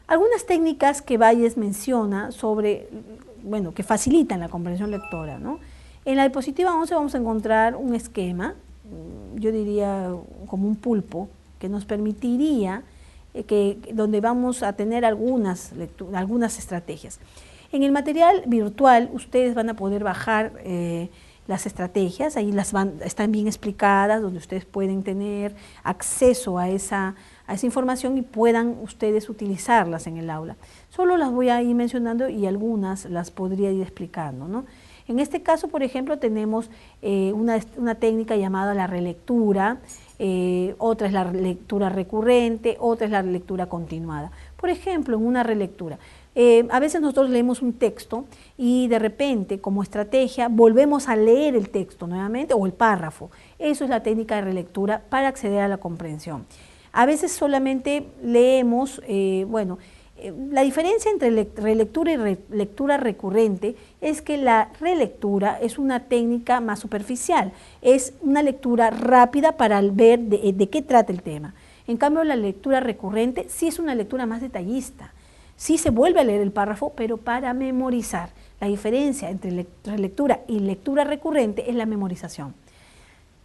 Algunas técnicas que Valles menciona sobre, bueno, que facilitan la comprensión lectora, ¿no? En la diapositiva 11 vamos a encontrar un esquema, yo diría como un pulpo, que nos permitiría donde vamos a tener algunas estrategias. En el material virtual ustedes van a poder bajar las estrategias, ahí están bien explicadas, donde ustedes pueden tener acceso a esa información y puedan ustedes utilizarlas en el aula. Solo las voy a ir mencionando y algunas las podría ir explicando, ¿no? En este caso, por ejemplo, tenemos una técnica llamada la relectura, otra es la lectura recurrente, otra es la lectura continuada. Por ejemplo, en una relectura, a veces nosotros leemos un texto y de repente, como estrategia, volvemos a leer el texto nuevamente o el párrafo. Eso es la técnica de relectura para acceder a la comprensión. A veces solamente leemos, la diferencia entre relectura y lectura recurrente es que la relectura es una técnica más superficial, es una lectura rápida para ver de qué trata el tema. En cambio, la lectura recurrente sí es una lectura más detallista, sí se vuelve a leer el párrafo, pero para memorizar. La diferencia entre relectura y lectura recurrente es la memorización.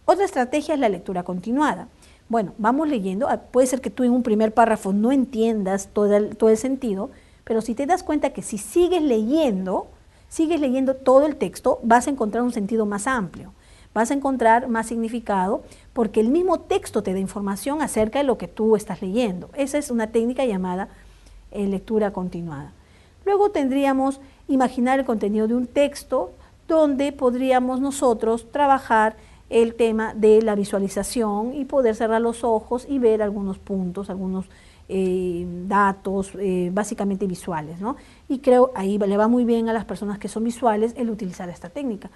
Otra estrategia es la lectura continuada. Bueno, vamos leyendo, puede ser que tú en un primer párrafo no entiendas todo el sentido, pero si te das cuenta que si sigues leyendo todo el texto, vas a encontrar un sentido más amplio, vas a encontrar más significado, porque el mismo texto te da información acerca de lo que tú estás leyendo. Esa es una técnica llamada lectura continuada. Luego tendríamos imaginar el contenido de un texto, donde podríamos nosotros trabajar el tema de la visualización y poder cerrar los ojos y ver algunos puntos, algunos datos básicamente visuales, ¿no? Y creo ahí le va muy bien a las personas que son visuales el utilizar esta técnica,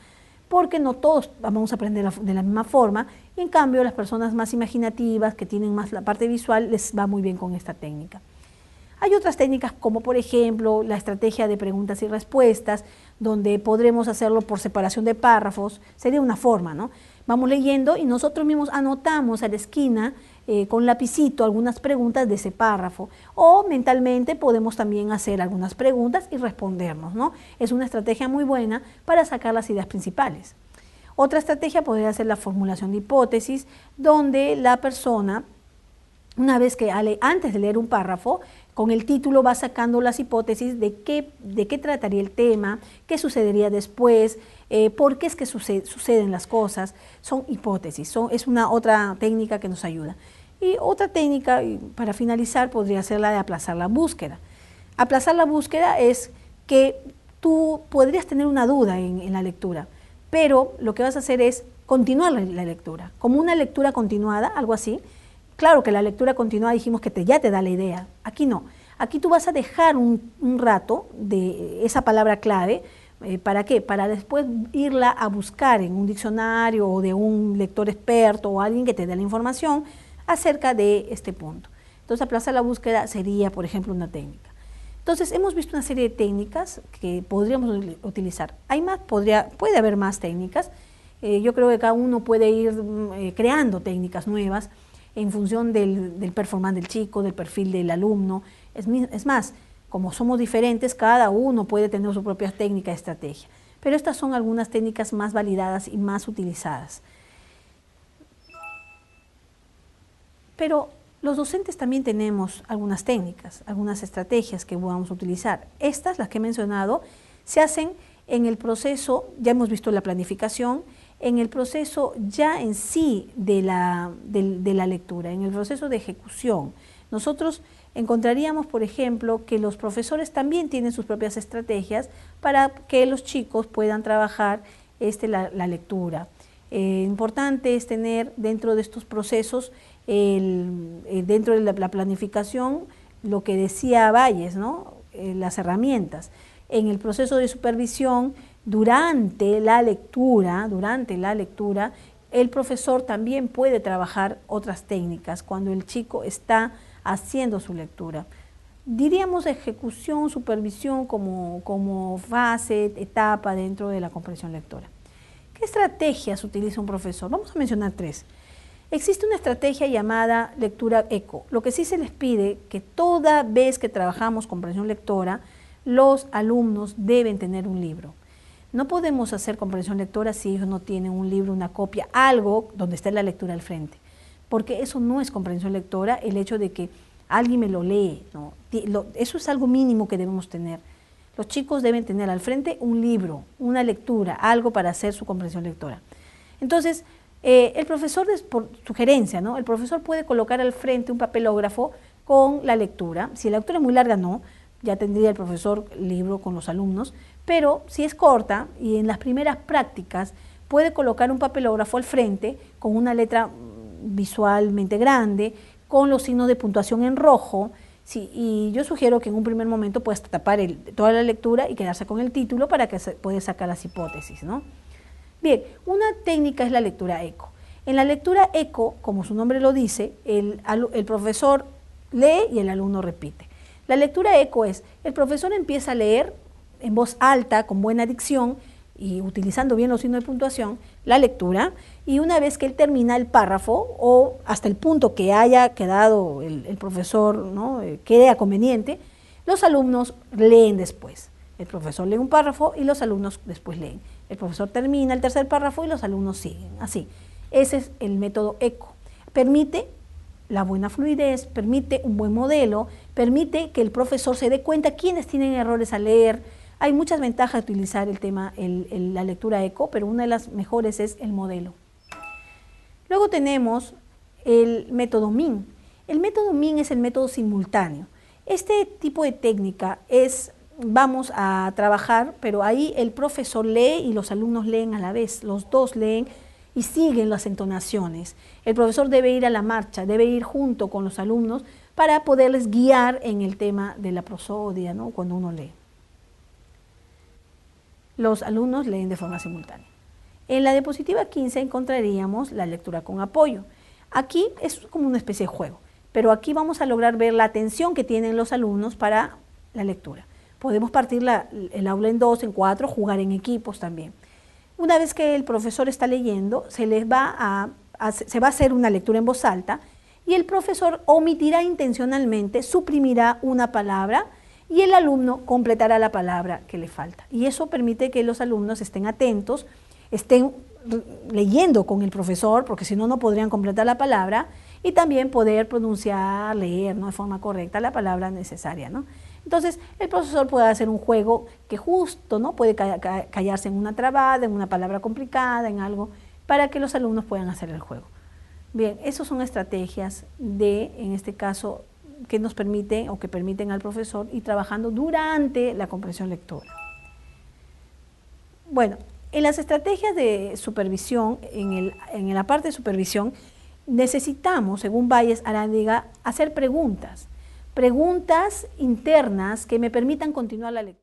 porque no todos vamos a aprender de la misma forma, y en cambio las personas más imaginativas, que tienen más la parte visual, les va muy bien con esta técnica. Hay otras técnicas como por ejemplo la estrategia de preguntas y respuestas, donde podremos hacerlo por separación de párrafos, sería una forma, ¿no? Vamos leyendo y nosotros mismos anotamos a la esquina con lapicito algunas preguntas de ese párrafo, o mentalmente podemos también hacer algunas preguntas y respondernos, ¿no? Es una estrategia muy buena para sacar las ideas principales. Otra estrategia podría ser la formulación de hipótesis, donde la persona, una vez que antes de leer un párrafo, con el título va sacando las hipótesis de qué trataría el tema, qué sucedería después, por qué es que suceden las cosas. Son hipótesis, es otra técnica que nos ayuda. Y otra técnica, para finalizar, podría ser la de aplazar la búsqueda. Aplazar la búsqueda es que tú podrías tener una duda en la lectura, pero lo que vas a hacer es continuar la lectura, como una lectura continuada, algo así. Claro que la lectura continuada dijimos que ya te da la idea, aquí no. Aquí tú vas a dejar un rato de esa palabra clave, ¿para qué? Para después irla a buscar en un diccionario o de un lector experto o alguien que te dé la información acerca de este punto. Entonces, aplazar la búsqueda sería, por ejemplo, una técnica. Entonces, hemos visto una serie de técnicas que podríamos utilizar. Hay más, puede haber más técnicas. Yo creo que cada uno puede ir creando técnicas nuevas en función del performance del chico, del perfil del alumno. Es más, como somos diferentes, cada uno puede tener su propia técnica y estrategia. Pero estas son algunas técnicas más validadas y más utilizadas. Pero los docentes también tenemos algunas técnicas, algunas estrategias que vamos a utilizar. Estas, las que he mencionado, se hacen en el proceso, ya hemos visto la planificación, en el proceso ya en sí de la lectura, en el proceso de ejecución. Nosotros encontraríamos, por ejemplo, que los profesores también tienen sus propias estrategias para que los chicos puedan trabajar la lectura. Importante es tener dentro de estos procesos, dentro de la planificación, lo que decía Valles, ¿no? Las herramientas. En el proceso de supervisión, durante la lectura, el profesor también puede trabajar otras técnicas cuando el chico está haciendo su lectura. Diríamos ejecución, supervisión como fase, etapa dentro de la comprensión lectora. ¿Qué estrategias utiliza un profesor? Vamos a mencionar 3. Existe una estrategia llamada lectura eco. Lo que sí se les pide que toda vez que trabajamos comprensión lectora, los alumnos deben tener un libro. No podemos hacer comprensión lectora si ellos no tienen un libro, una copia, algo donde esté la lectura al frente. Porque eso no es comprensión lectora, el hecho de que alguien me lo lee, ¿no? Eso es algo mínimo que debemos tener. Los chicos deben tener al frente un libro, una lectura, algo para hacer su comprensión lectora. Entonces, el profesor, por sugerencia, ¿no? El profesor puede colocar al frente un papelógrafo con la lectura. Si la lectura es muy larga, no, ya tendría el profesor el libro con los alumnos, pero si es corta y en las primeras prácticas puede colocar un papelógrafo al frente con una letra visualmente grande, con los signos de puntuación en rojo, sí, y yo sugiero que en un primer momento puedas tapar toda la lectura y quedarse con el título para que puedas sacar las hipótesis, ¿no? Bien, una técnica es la lectura eco. En la lectura eco, como su nombre lo dice, el profesor lee y el alumno repite. La lectura eco es, el profesor empieza a leer en voz alta, con buena dicción y utilizando bien los signos de puntuación, la lectura, y una vez que él termina el párrafo o hasta el punto que haya quedado el profesor, ¿no? Quede conveniente, los alumnos leen después. El profesor lee un párrafo y los alumnos después leen. El profesor termina el tercer párrafo y los alumnos siguen. Así, ese es el método eco. Permite la buena fluidez, permite un buen modelo, permite que el profesor se dé cuenta quiénes tienen errores al leer. Hay muchas ventajas de utilizar la lectura eco, pero una de las mejores es el modelo. Luego tenemos el método MIN. El método MIN es el método simultáneo. Este tipo de técnica vamos a trabajar, pero ahí el profesor lee y los alumnos leen a la vez, los dos leen y siguen las entonaciones. El profesor debe ir a la marcha, debe ir junto con los alumnos para poderles guiar en el tema de la prosodia, ¿no? Cuando uno lee. Los alumnos leen de forma simultánea. En la diapositiva 15 encontraríamos la lectura con apoyo. Aquí es como una especie de juego, pero aquí vamos a lograr ver la atención que tienen los alumnos para la lectura. Podemos partir el aula en 2, en 4, jugar en equipos también. Una vez que el profesor está leyendo, se va a hacer una lectura en voz alta y el profesor omitirá intencionalmente, suprimirá una palabra y el alumno completará la palabra que le falta. Y eso permite que los alumnos estén atentos, estén leyendo con el profesor, porque si no, no podrían completar la palabra, y también poder pronunciar, leer, ¿no? De forma correcta la palabra necesaria, ¿no? Entonces, el profesor puede hacer un juego que justo, ¿no? Puede callarse en una trabada, en una palabra complicada, en algo, para que los alumnos puedan hacer el juego. Bien, esas son estrategias en este caso, que nos permiten o que permiten al profesor ir trabajando durante la comprensión lectora. Bueno, en las estrategias de supervisión, en la parte de supervisión, necesitamos, según Valles Arándiga, hacer preguntas internas que me permitan continuar la lectura.